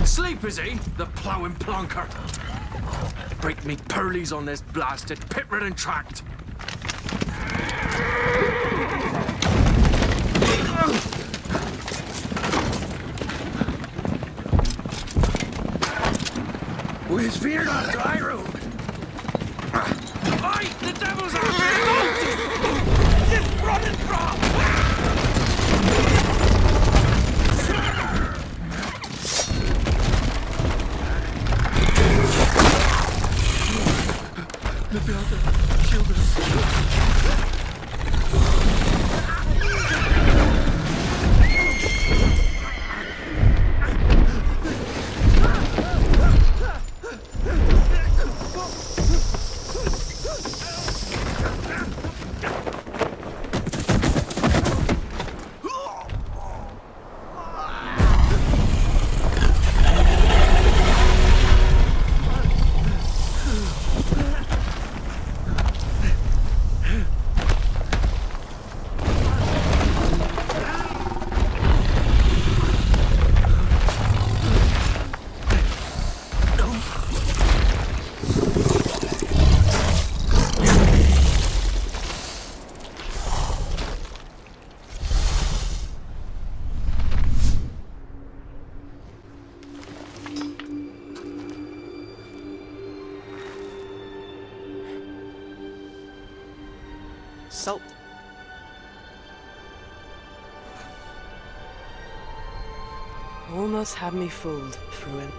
Sleep, is he? The ploughing plonker. Break me pearlies on this blasted pit-ridden tract. With fear not dry road. Aye, the devil's out there! Just running from! Salt. Almost had me fooled, Fruin.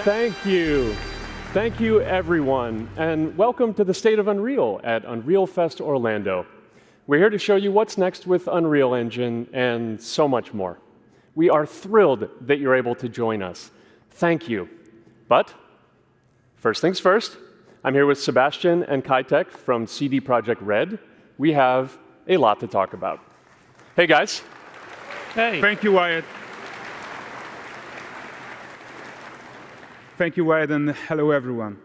Thank you. Thank you, everyone, and welcome to the State of Unreal at Unreal Fest Orlando. We're here to show you what's next with Unreal Engine and so much more. We are thrilled that you're able to join us. Thank you. But first things first, I'm here with Sebastian and Kitek from CD Projekt Red. We have a lot to talk about. Hey, guys. Hey. Thank you, Wyatt. Thank you, Wyatt, and hello, everyone.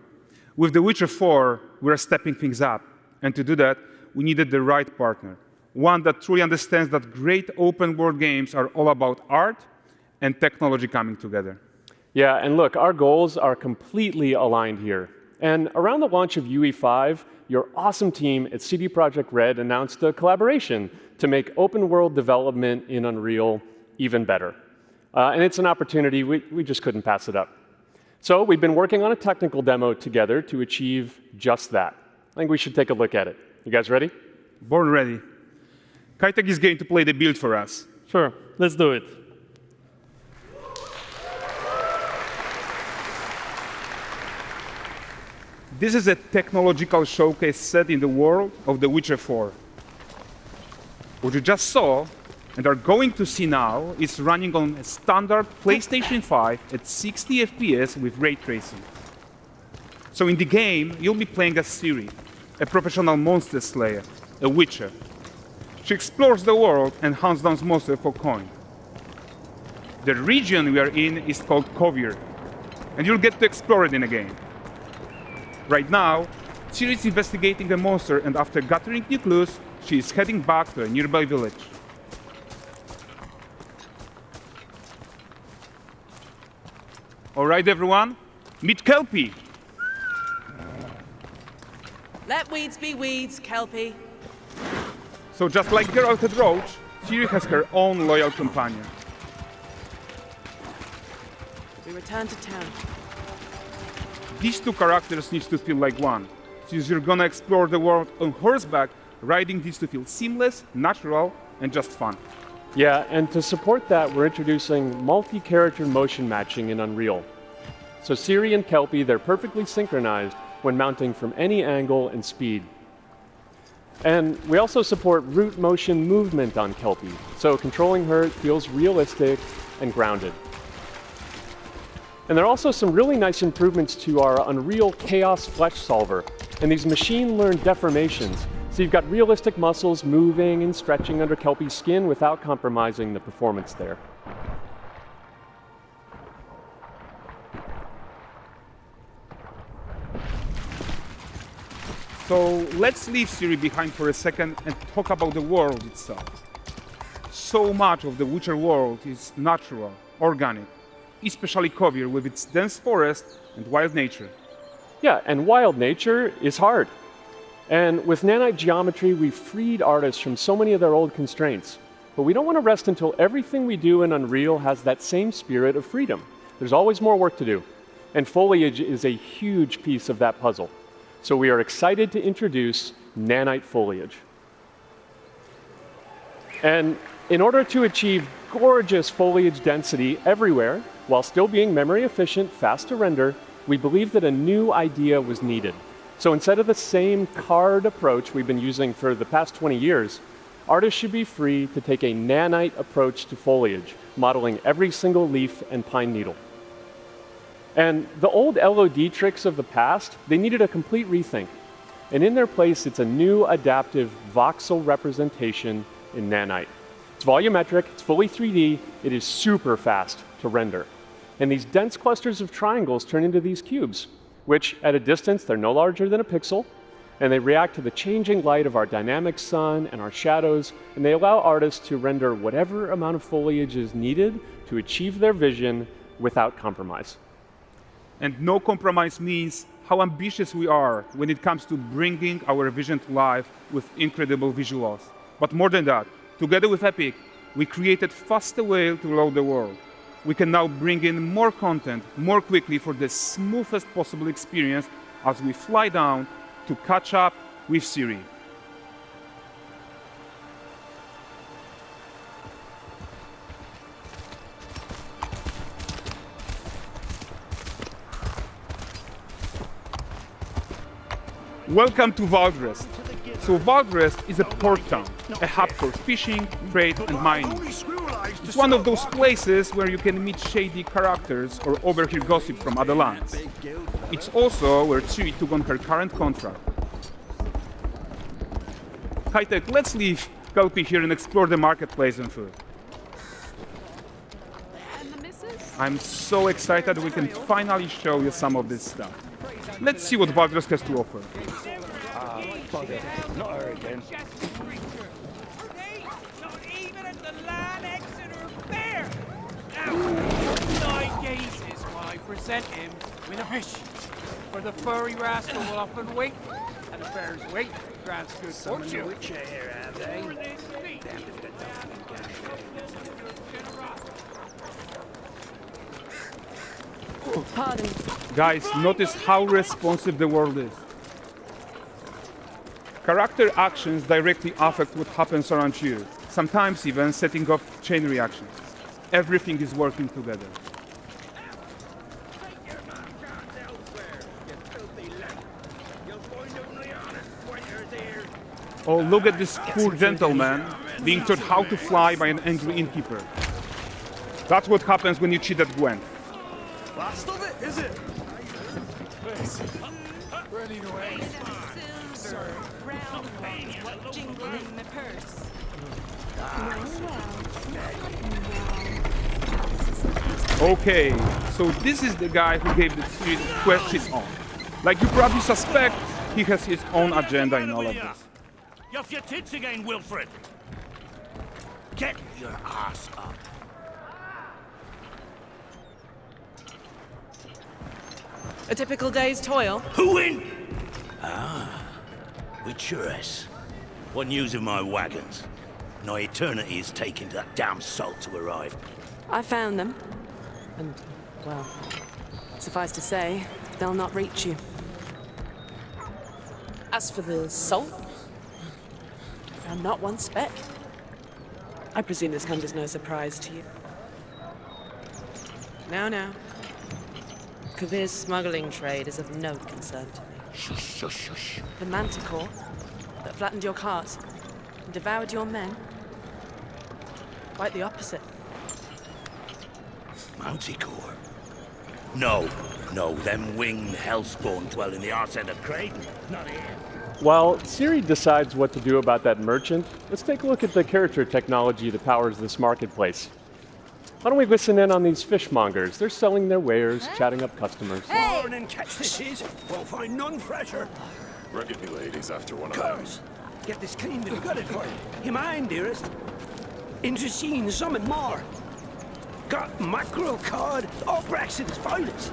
With The Witcher 4, we're stepping things up. And to do that, we needed the right partner, one that truly understands that great open-world games are all about art and technology coming together. Yeah, and look, our goals are completely aligned here. And around the launch of UE5, your awesome team at CD Projekt Red announced a collaboration to make open-world development in Unreal even better. And it's an opportunity, we just couldn't pass it up. So we've been working on a technical demo together to achieve just that. I think we should take a look at it. You guys ready? Born ready. Kitek is going to play the build for us. Sure, let's do it. This is a technological showcase set in the world of The Witcher 4. What you just saw and are going to see now is running on a standard PlayStation 5 at 60 FPS with ray tracing. So in the game, you'll be playing as Ciri, a professional monster slayer, a witcher. She explores the world and hunts down monsters for coin. The region we are in is called Kovir, and you'll get to explore it in a game. Right now, Ciri is investigating a monster, and after gathering new clues, she is heading back to a nearby village. All right, everyone, Meet Kelpie. Let weeds be weeds, Kelpie. So just like Geralt and Roach, Ciri has her own loyal companion. We return to town. These two characters need to feel like one. Since you're gonna explore the world on horseback, riding needs to feel seamless, natural, and just fun. Yeah, and to support that, we're introducing multi-character motion matching in Unreal. So Ciri and Kelpie, they're perfectly synchronized when mounting from any angle and speed. And we also support root motion movement on Kelpie, so controlling her feels realistic and grounded. And there are also some really nice improvements to our Unreal Chaos Flesh Solver and these machine-learned deformations. So you've got realistic muscles moving and stretching under Kelpie's skin without compromising the performance there. So let's leave Ciri behind for a second and talk about the world itself. So much of the Witcher world is natural, organic, especially Kovir with its dense forest and wild nature. Yeah, and wild nature is hard. And with nanite geometry, we've freed artists from so many of their old constraints. But we don't want to rest until everything we do in Unreal has that same spirit of freedom. There's always more work to do. And foliage is a huge piece of that puzzle. So we are excited to introduce nanite foliage. And in order to achieve gorgeous foliage density everywhere, while still being memory efficient, fast to render, we believe that a new idea was needed. So instead of the same card approach we've been using for the past 20 years, artists should be free to take a nanite approach to foliage, modeling every single leaf and pine needle. And the old LOD tricks of the past, they needed a complete rethink. And in their place, it's a new adaptive voxel representation in nanite. It's volumetric, it's fully 3D, it is super fast to render. And these dense clusters of triangles turn into these cubes, which at a distance, they're no larger than a pixel, and they react to the changing light of our dynamic sun and our shadows, and they allow artists to render whatever amount of foliage is needed to achieve their vision without compromise. And no compromise means how ambitious we are when it comes to bringing our vision to life with incredible visuals. But more than that, together with Epic, we created faster way to load the world. We can now bring in more content more quickly for the smoothest possible experience as we fly down to catch up with Ciri. Welcome to Valdrest. So Valdrest is a port town, a hub for fishing, trade and mining. It's one of those places where you can meet shady characters or overhear gossip from other lands. It's also where Ciri took on her current contract. High-tech, let's leave Kelpie here and explore the marketplace and food. I'm so excited we can finally show you some of this stuff. Let's see what Valdrest has to offer. Not her again. Not even at the Land Exeter Fair! Now, 9 gazes while I present him with a fish. For the furry rascal will often wait, and the fair's weight grants good fortune. Here, have they? Pardon. Guys, notice how responsive the world is. Character actions directly affect what happens around you, sometimes even setting off chain reactions. Everything is working together. Oh, look at this poor gentleman being taught how to fly by an angry innkeeper. That's what happens when you cheat at Gwent. Last of it, is it? Ready to wait. Jingling the purse. Okay, so this is the guy who gave the quest his own. Like you probably suspect, he has his own agenda in all of this. You off your tits again, Wilfred. Get your ass up. A typical day's toil. Who in? With Churres. What news of my wagons? No eternity is taking that damn salt to arrive. I found them. And, well, suffice to say, they'll not reach you. As for the salt, I found not one speck. I presume this comes as no surprise to you. Now. Kavir's smuggling trade is of no concern to me. Shush. The manticore that flattened your cart and devoured your men? Quite the opposite. Manticore? No, them winged hellspawn dwell in the arse end of Creighton, not here. While Siri decides what to do about that merchant, let's take a look at the character technology that powers this marketplace. Why don't we listen in on these fishmongers? They're selling their wares, chatting up customers. Morning, catch this is. Won't find none fresher. Reckon you ladies after one of them. Course. Get this cleaned and gutted for you. You mind, dearest? Into seeing something more. Got mackerel, cod, all Brexit's finest.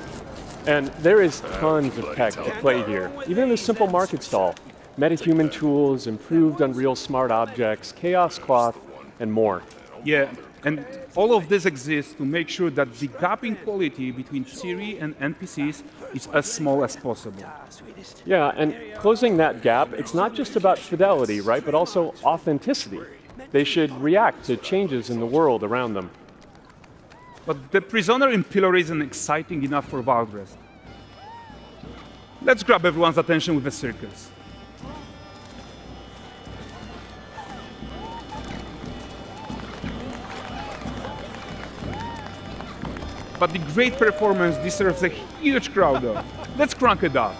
And there is tons of tech at play here, even in this simple market stall. Metahuman tools, improved Unreal smart objects, chaos cloth, and more. Yeah, and all of this exists to make sure that the gap in quality between Siri and NPCs is as small as possible. Yeah, and closing that gap, it's not just about fidelity, right, but also authenticity. They should react to changes in the world around them. But the prisoner in pillory isn't exciting enough for Valdrest. Let's grab everyone's attention with a circus. But the great performance deserves a huge crowd though. Let's crank it up.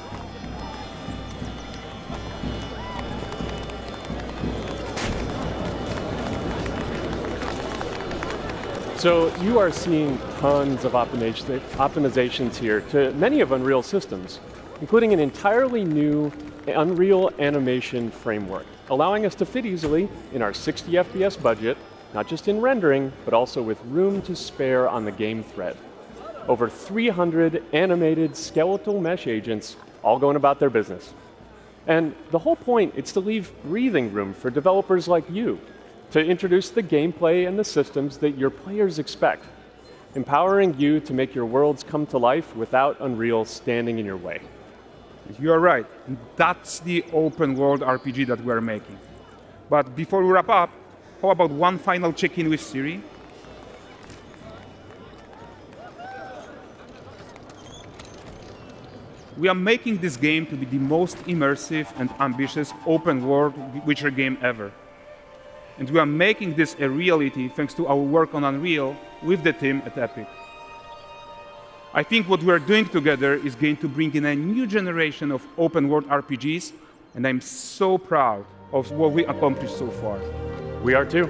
So you are seeing tons of optimizations here to many of Unreal systems, including an entirely new Unreal animation framework, allowing us to fit easily in our 60 FPS budget, not just in rendering, but also with room to spare on the game thread. Over 300 animated skeletal mesh agents all going about their business. And the whole point is to leave breathing room for developers like you to introduce the gameplay and the systems that your players expect, empowering you to make your worlds come to life without Unreal standing in your way. You are right, and that's the open world RPG that we are making. But before we wrap up, how about one final check-in with Siri? We are making this game to be the most immersive and ambitious open world Witcher game ever. And we are making this a reality thanks to our work on Unreal with the team at Epic. I think what we are doing together is going to bring in a new generation of open world RPGs, and I'm so proud of what we accomplished so far. We are too.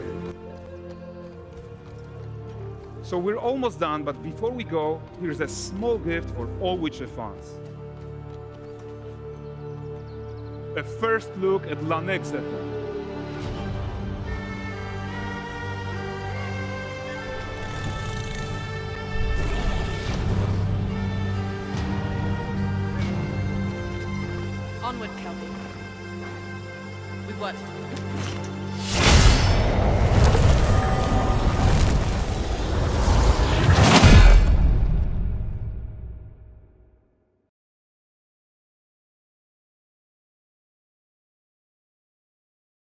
So we're almost done, but before we go, here's a small gift for all Witcher fans. A first look at Lanexeter. Onward, Kelpie. With what?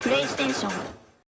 PlayStation